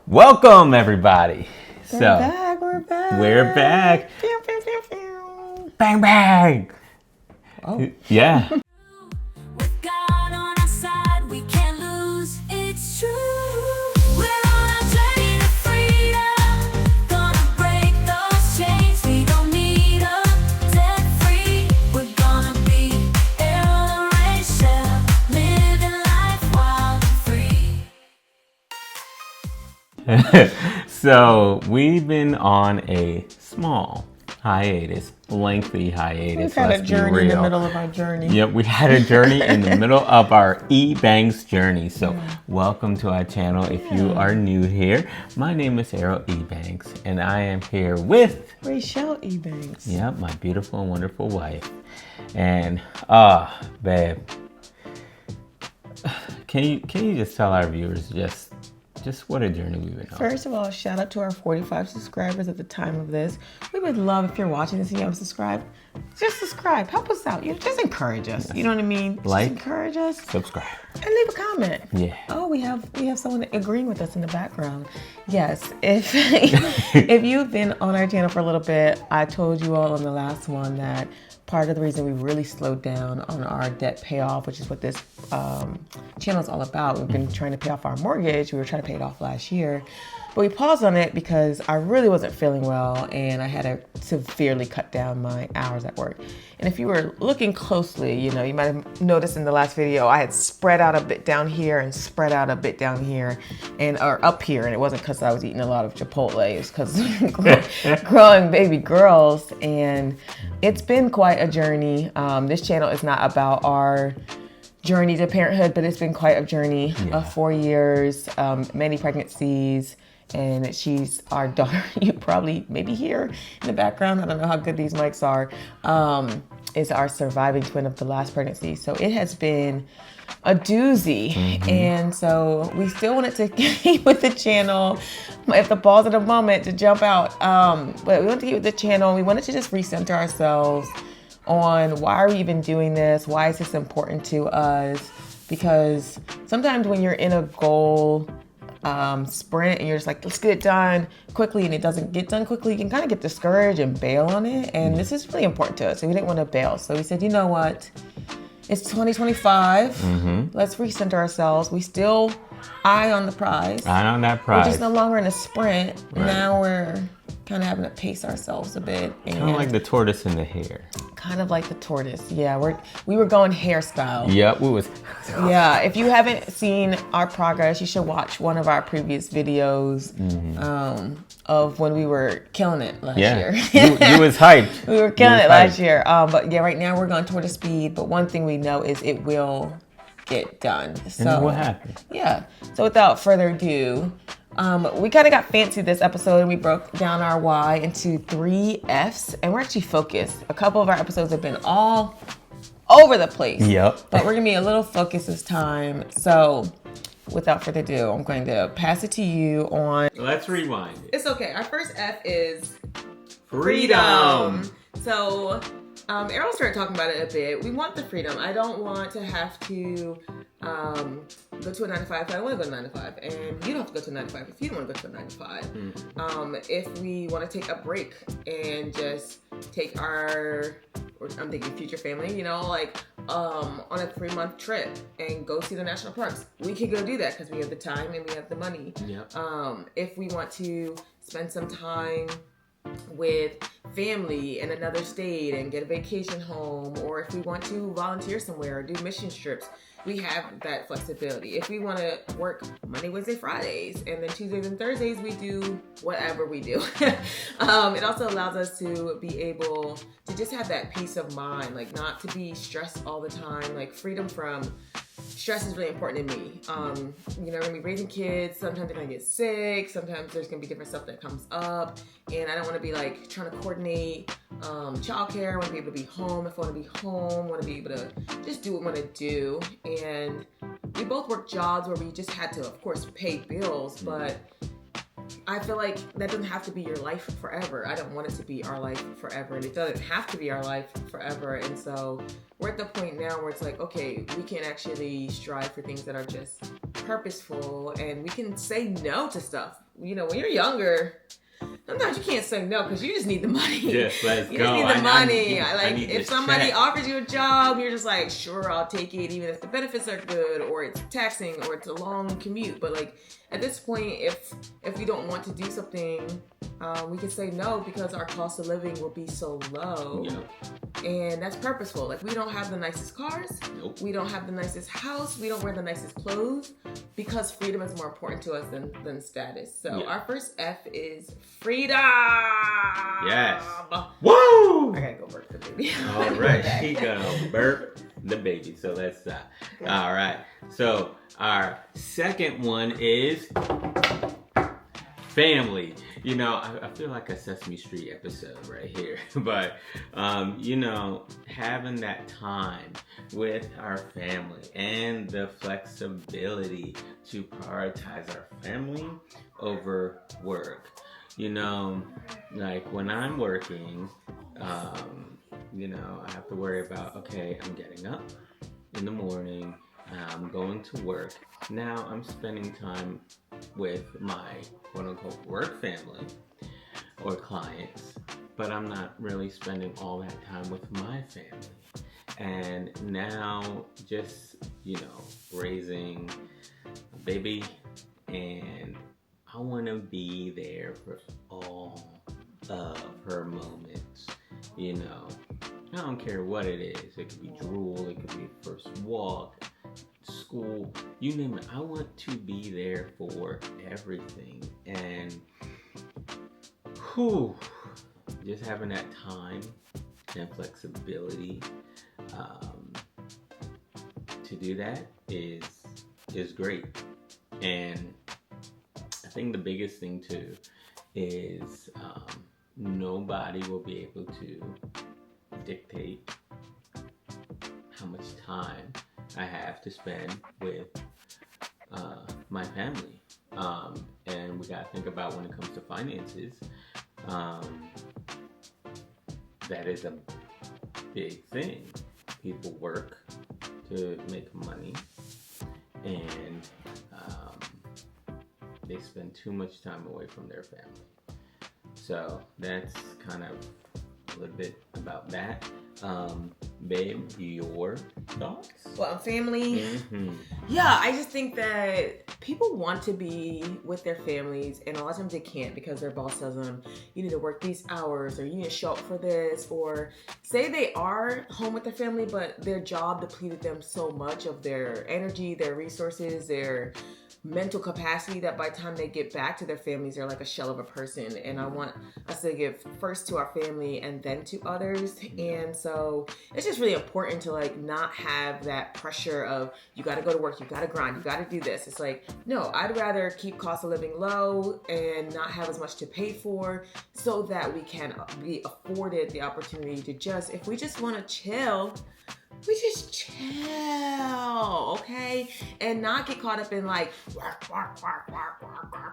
Welcome, everybody. We're back. We're back. Pew, pew, pew, pew. Bang, bang. Oh. Yeah. With God on our side, we can't lose. It's true. We're on a journey to freedom. Gonna break those chains. We don't need 'em. Debt free. We're gonna be interracial. Living life wild and free. So we've been on a small hiatus, lengthy hiatus. We've had a let's be journey in the real. middle of our journey. Yep, we had a journey in the middle of our Ebanks Journey. So welcome to our channel. If you are new here, my name is Ebanks, and I am here with Rachel Ebanks. Yep, my beautiful and wonderful wife. And babe, can you just tell our viewers just what a journey we've been on? First of all, shout out to our 45 subscribers at the time of this. We would love if you're watching this and you haven't subscribed. Just subscribe. Help us out. Just encourage us. You know what I mean? Like, just encourage us. subscribe, And leave a comment. Yeah. Oh, we have someone agreeing with us in the background. Yes. If you've been on our channel for a little bit, I told you all on the last one that part of the reason we really slowed down on our debt payoff, which is what this channel is all about. We've been trying to pay off our mortgage. We were trying to pay it off last year. But we paused on it because I really wasn't feeling well and I had to severely cut down my hours at work. And if you were looking closely, you might have noticed in the last video, I had spread out a bit down here and spread out a bit down here or up here. And it wasn't because I was eating a lot of Chipotle, it's because growing baby girls. And it's been quite a journey. This channel is not about our journey to parenthood, but it's been quite a journey of 4 years, many pregnancies. And she's our daughter. You probably maybe hear in the background. I don't know how good these mics are. Is our surviving twin of the last pregnancy. So it has been a doozy. And so we still wanted to keep with the channel. At the pause of the moment to jump out. But we wanted to keep with the channel. We wanted to just recenter ourselves on why are we even doing this? Why is this important to us? Because sometimes when you're in a goal sprint and you're just like, let's get it done quickly, and it doesn't get done quickly, you can kind of get discouraged and bail on it. And this is really important to us, so we didn't want to bail. So we said, you know what? It's 2025. Let's recenter ourselves. We still eye on the prize. Eye on that prize. We're just no longer in a sprint. Right. Now we're kind of having to pace ourselves a bit. Kind of like the tortoise and the hare. Kind of like the tortoise. Yeah, we were going hairstyle. Yep, we was. Yeah, if you haven't seen our progress, you should watch one of our previous videos of when we were killing it last year. you was hyped. We were killing it last year. But yeah, right now we're going tortoise speed. But one thing we know is it will get done. So And what happened? Yeah. So without further ado, we kind of got fancy this episode and we broke down our why into 3 F's, and we're actually focused. A couple of our episodes have been all over the place. Yep. But we're gonna be a little focused this time. So without further ado, I'm going to pass it to you on. Let's rewind it. It's okay. Our first F is Freedom. So Errol started talking about it a bit. We want the freedom. I don't want to have to go to a 9 to 5. I want to go to 9 to 5, and you don't have to go to a 9 to 5 if you don't want to go to a 9 to 5. If we want to take a break and just take I'm thinking future family, on a 3-month trip and go see the national parks, we can go do that because we have the time and we have the money. Yep. If we want to spend some time with family in another state and get a vacation home, or if we want to volunteer somewhere or do mission trips, we have that flexibility. If we want to work Monday, Wednesday, Fridays, and then Tuesdays and Thursdays we do whatever we do. It also allows us to be able to just have that peace of mind, like not to be stressed all the time. Like freedom from stress is really important to me. We're gonna be raising kids. Sometimes they're gonna get sick. Sometimes there's gonna be different stuff that comes up, and I don't want to be like trying to coordinate childcare. I want to be able to be home if I want to be home. I want to be able to just do what I want to do. And we both work jobs where we just had to, of course, pay bills, but I feel like that doesn't have to be your life forever. I don't want it to be our life forever, and it doesn't have to be our life forever. And so we're at the point now where it's like, okay, we can actually strive for things that are just purposeful and we can say no to stuff. You know, when you're younger, sometimes you can't say no because you just need the money. Yes, let's you go. just need the money. I need if this somebody check. offers you a job, you're just like, sure, I'll take it, even if the benefits are good, or it's taxing, or it's a long commute. But like at this point, if we don't want to do something, we can say no because our cost of living will be so low. Yep. And that's purposeful. Like we don't have the nicest cars. Nope. We don't have the nicest house. We don't wear the nicest clothes because freedom is more important to us than status. So Yeah. our first F is freedom. Yes. Woo! I gotta go work the baby. All right, she gonna burp the baby. So let's all right. So our second one is family. You know, I feel like a Sesame Street episode right here. But you know, having that time with our family and the flexibility to prioritize our family over work. You know, like when I'm working, you know, I have to worry about, okay, I'm getting up in the morning, I'm going to work. Now I'm spending time with my quote unquote work family or clients, but I'm not really spending all that time with my family. And now just, you know, raising a baby, and I want to be there for all of her moments. You know, I don't care what it is. It could be drool, it could be first walk, school, you name it. I want to be there for everything. And just having that time and flexibility to do that is great. And I think the biggest thing too is nobody will be able to dictate how much time I have to spend with my family. And we gotta think about when it comes to finances, that is a big thing. People work to make money, and they spend too much time away from their family. So that's kind of a little bit about that. Babe, your thoughts? Well, family. Mm-hmm. Yeah, I just think that people want to be with their families, and a lot of times they can't because their boss tells them, you need to work these hours, or you need to show up for this, or say they are home with their family, but their job depleted them so much of their energy, their resources, their mental capacity that by the time they get back to their families, they're like a shell of a person. And I want us to give first to our family and then to others. And so it's just really important to like not have that pressure of you got to go to work, you got to grind, you got to do this. It's like, no, I'd rather keep cost of living low and not have as much to pay for so that we can be afforded the opportunity to just, if we just want to chill, we just chill, okay? And not get caught up in like,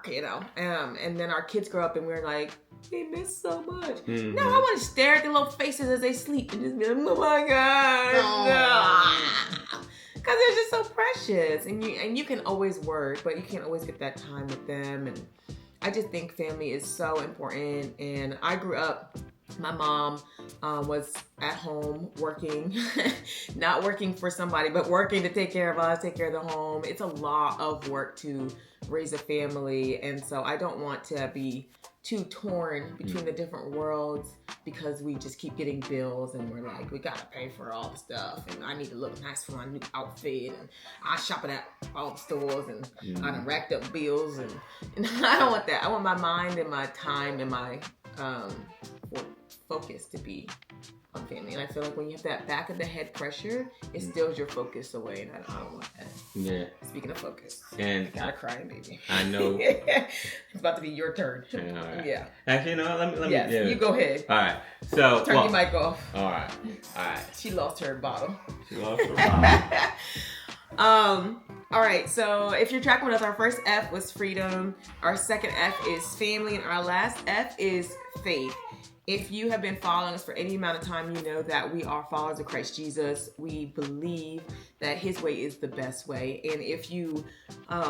you know? And then our kids grow up and we're like, we miss so much. Mm-hmm. No, I want to stare at their little faces as they sleep and just be like, oh my God. Because they're just so precious. And you can always work, but you can't always get that time with them. And I just think family is so important. And I grew up, my mom was at home working, not working for somebody, but working to take care of us, take care of the home. It's a lot of work to raise a family. And so I don't want to be too torn between the different worlds because we just keep getting bills and we're like, we gotta pay for all the stuff and I need to look nice for my new outfit and I shop at all the stores and I done racked up bills and I don't want that. I want my mind and my time and my focus to be on family. And I feel like when you have that back of the head pressure, it steals your focus away, and I don't want that. Yeah. Speaking of focus, And gotta cry, baby. I know. It's about to be your turn. All right. Yeah. Actually, you know what? Let me. Yes, Yeah. you go ahead. All right. So Turn your mic off. All right. She lost her bottle. She lost her bottle. All right, so if you're tracking with us, our first F was freedom, our second F is family, and our last F is faith. If you have been following us for any amount of time, you know that we are followers of Christ Jesus. We believe that his way is the best way. And if you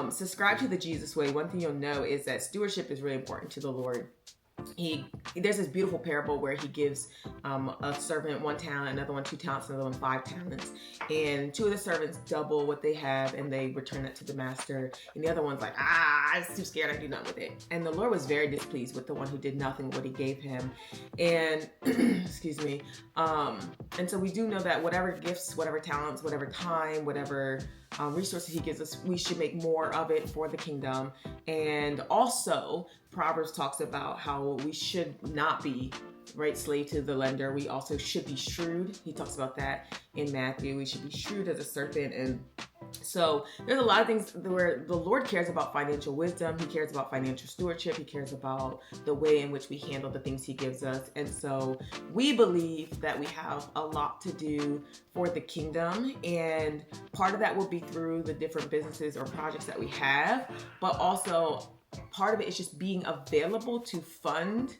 subscribe to the Jesus way, one thing you'll know is that stewardship is really important to the Lord. There's this beautiful parable where he gives a servant 1 talent, another one 2 talents, another one 5 talents, and 2 of the servants double what they have and they return it to the master, and the other one's like, I'm too scared, I do nothing with it. And the Lord was very displeased with the one who did nothing with what he gave him. And excuse me, and so we do know that whatever gifts, whatever talents, whatever time, whatever resources he gives us, we should make more of it for the kingdom. And also Proverbs talks about how we should not be slave to the lender. We also should be shrewd. He talks about that in Matthew. We should be shrewd as a serpent. And so there's a lot of things where the Lord cares about financial wisdom. He cares about financial stewardship. He cares about the way in which we handle the things he gives us. And so we believe that we have a lot to do for the kingdom. And part of that will be through the different businesses or projects that we have, but also part of it is just being available to fund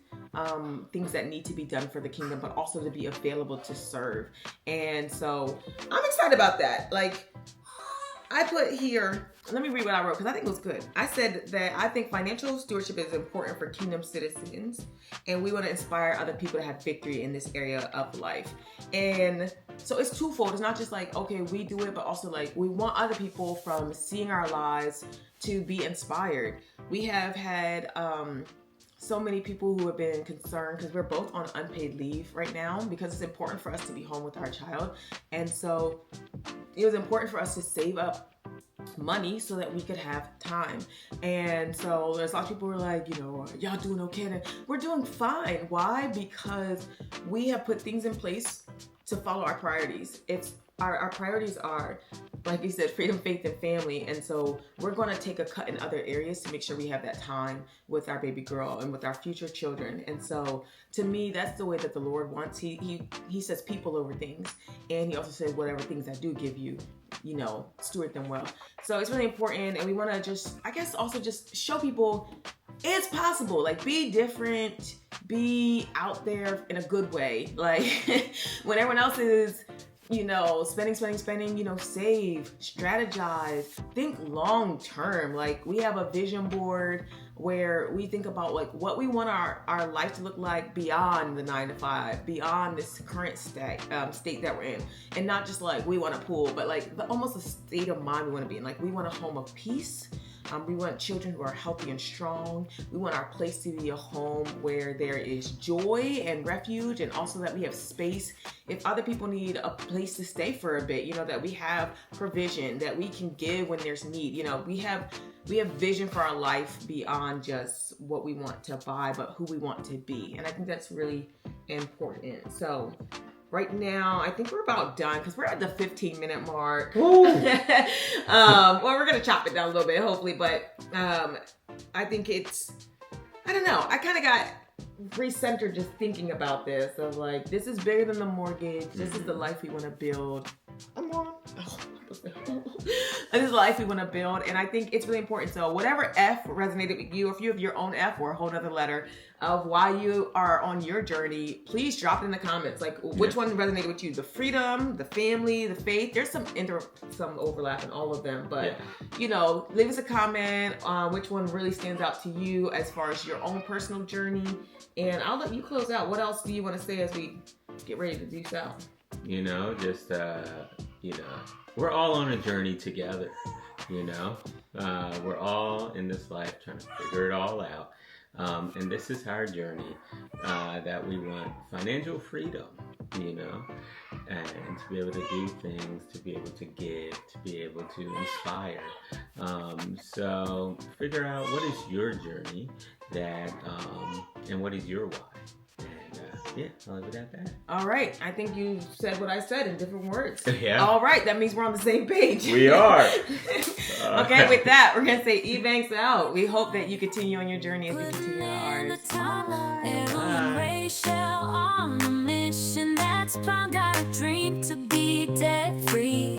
things that need to be done for the kingdom, but also to be available to serve. And so I'm excited about that. Like, I put here, let me read what I wrote because I think it was good. I said that I think financial stewardship is important for kingdom citizens, and we want to inspire other people to have victory in this area of life. And so it's twofold. It's not just like, okay, we do it, but also like we want other people from seeing our lives to be inspired. We have had so many people who have been concerned because we're both on unpaid leave right now because it's important for us to be home with our child. And so it was important for us to save up money so that we could have time. And so there's a lot of people who are like, y'all doing okay? And we're doing fine. Why? Because we have put things in place to follow our priorities. Our priorities are, like you said, freedom, faith, and family. And so we're going to take a cut in other areas to make sure we have that time with our baby girl and with our future children. And so to me, that's the way that the Lord wants. He says people over things. And he also says whatever things I do give you, steward them well. So it's really important. And we want to just, I guess, also just show people it's possible. Like, be different, be out there in a good way. Like, when everyone else is spending, save, strategize, think long term. Like, we have a vision board where we think about like what we want our life to look like beyond the 9 to 5, beyond this current state that we're in. And not just like we want a pool, but like almost the state of mind we want to be in. Like, we want a home of peace. We want children who are healthy and strong. We want our place to be a home where there is joy and refuge, and also that we have space if other people need a place to stay for a bit, that we have provision, that we can give when there's need. We have vision for our life beyond just what we want to buy, but who we want to be. And I think that's really important. So right now, I think we're about done because we're at the 15-minute mark. Well, we're going to chop it down a little bit, hopefully. But I think I don't know. I kind of got recentered just thinking about this of like, this is bigger than the mortgage. This is the life we want to build. This is the life we want to build. And I think it's really important. So whatever F resonated with you, if you have your own F or a whole other letter of why you are on your journey, please drop it in the comments. Like, which one resonated with you? The freedom, the family, the faith. There's some overlap in all of them. But, leave us a comment on which one really stands out to you as far as your own personal journey. And I'll let you close out. What else do you want to say as we get ready to deuce out? We're all on a journey together, we're all in this life trying to figure it all out. And this is our journey, that we want financial freedom, and to be able to do things, to be able to give, to be able to inspire. So figure out what is your journey and what is your why. I'll leave it at that. All right. I think you said what I said in different words. Yeah. All right. That means we're on the same page. We are. Okay. With that, we're going to say Ebanks out. We hope that you continue on your journey as we continue on ours. Bye. On a mission that's got a dream to be debt free.